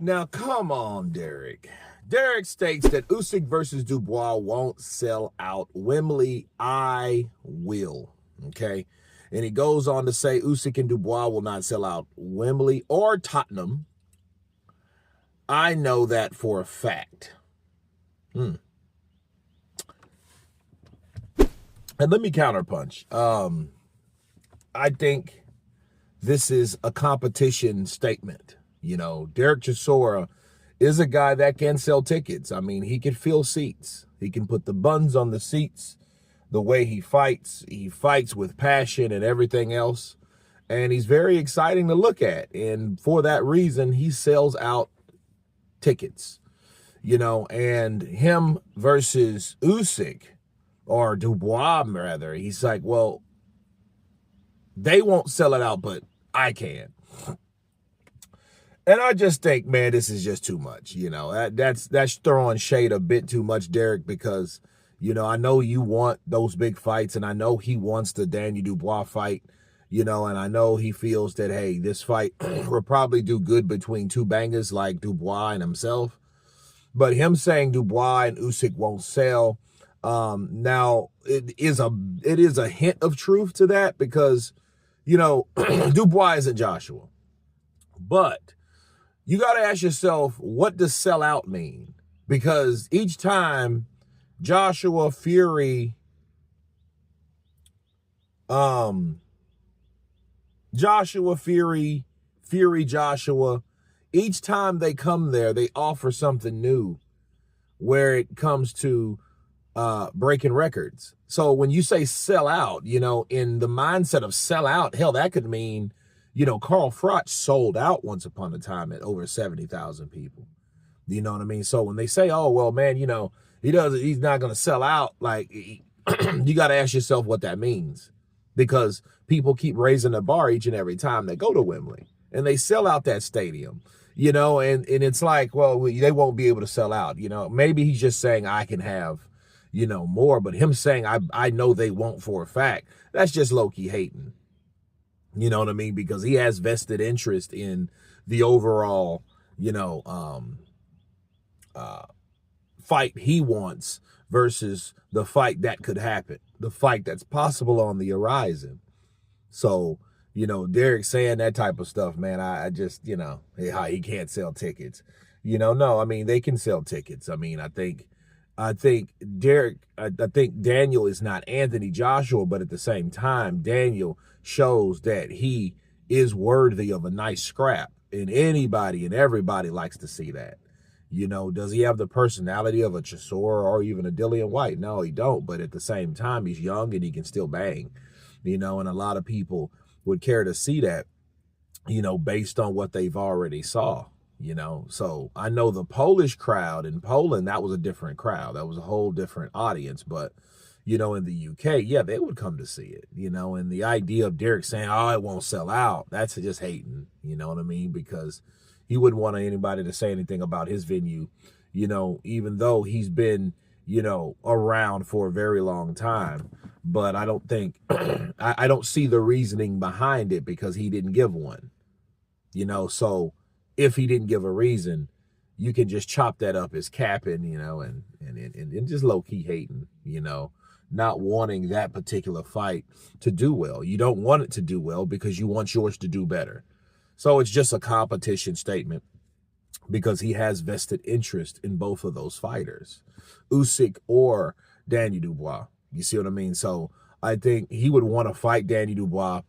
Now, come on, Derek. Derek states that Usyk versus Dubois won't sell out Wembley. I will. Okay. And he goes on to say Usyk and Dubois will not sell out Wembley or Tottenham. I know that for a fact. And let me counterpunch. I think this is a competition statement. You know, Derek Chisora is a guy that can sell tickets. I mean, he can fill seats. He can put the buns on the seats. The way he fights with passion and everything else. And he's very exciting to look at. And for that reason, he sells out tickets. You know, and him versus Usyk, or Dubois rather, he's like, well, they won't sell it out, but I can. And I just think, man, this is just too much. You know, that's throwing shade a bit too much, Derek, because, you know, I know you want those big fights, and I know he wants the Daniel Dubois fight, you know, and I know he feels that, hey, this fight will probably do good between two bangers like Dubois and himself. But him saying Dubois and Usyk won't sell, now it is a hint of truth to that, because, you know, Dubois isn't Joshua. But you got to ask yourself, what does sell out mean? Because each time Joshua, Fury, Joshua, each time they come there, they offer something new where it comes to breaking records. So when you say sell out, you know, in the mindset of sell out, hell, that could mean, you know, Carl Froch sold out once upon a time at over 70,000 people. You know what I mean? So when they say, oh, well, man, you know, he's not going to sell out, like, you got to ask yourself what that means, because people keep raising the bar each and every time they go to Wembley and they sell out that stadium, you know, and it's like, well, they won't be able to sell out. You know, maybe he's just saying I can have, you know, more, but him saying I know they won't for a fact, that's just low-key hating. You know what I mean? Because he has vested interest in the overall, you know, fight he wants versus the fight that could happen, the fight that's possible on the horizon. So, you know, Derek saying that type of stuff, man, I just, you know, he can't sell tickets. You know, no, I mean, they can sell tickets. I mean, I think Daniel is not Anthony Joshua, but at the same time, Daniel shows that he is worthy of a nice scrap, and anybody and everybody likes to see that. You know, does he have the personality of a Chisora or even a Dillian White? No, he don't. But at the same time, he's young and he can still bang, you know, and a lot of people would care to see that, you know, based on what they've already saw. You know, so I know the Polish crowd in Poland, that was a different crowd. That was a whole different audience. But, you know, in the UK, yeah, they would come to see it, you know, and the idea of Derek saying, oh, it won't sell out, that's just hating, you know what I mean? Because he wouldn't want anybody to say anything about his venue, you know, even though he's been, you know, around for a very long time. But I don't think, I don't see the reasoning behind it, because he didn't give one, you know, so if he didn't give a reason, you can just chop that up as capping, you know, and just low-key hating, you know, not wanting that particular fight to do well. You don't want it to do well because you want yours to do better. So it's just a competition statement, because he has vested interest in both of those fighters, Usyk or Daniel Dubois. You see what I mean? So I think he would want to fight Daniel Dubois,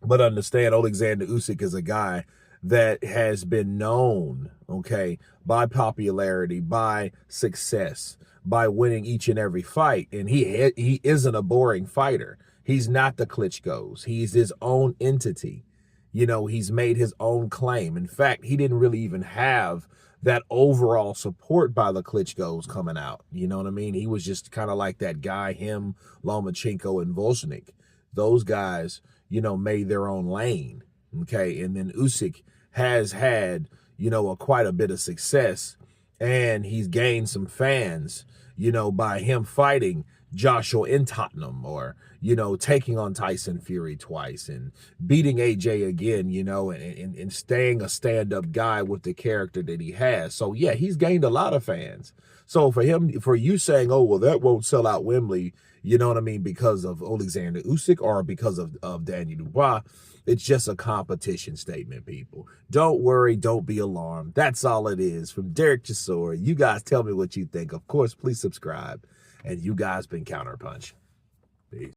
but understand Oleksandr Usyk is a guy that has been known, okay, by popularity, by success, by winning each and every fight. And he isn't a boring fighter. He's not the Klitschko's. He's his own entity. You know, he's made his own claim. In fact, he didn't really even have that overall support by the Klitschko's coming out. You know what I mean? He was just kind of like that guy, him, Lomachenko, and Volchnik. Those guys, you know, made their own lane, okay? And then Usyk has had, you know, quite a bit of success, and he's gained some fans, you know, by him fighting Joshua in Tottenham, or, you know, taking on Tyson Fury twice and beating AJ again, you know, and staying a stand-up guy with the character that he has. So yeah, he's gained a lot of fans. So for you saying, oh, well, that won't sell out Wembley, you know what I mean, because of Oleksandr Usyk or because of Daniel Dubois, it's just a competition statement, people. Don't worry, don't be alarmed. That's all it is. From Derek Chisora, you guys tell me what you think. Of course, please subscribe. And you guys been Counterpunch. Peace.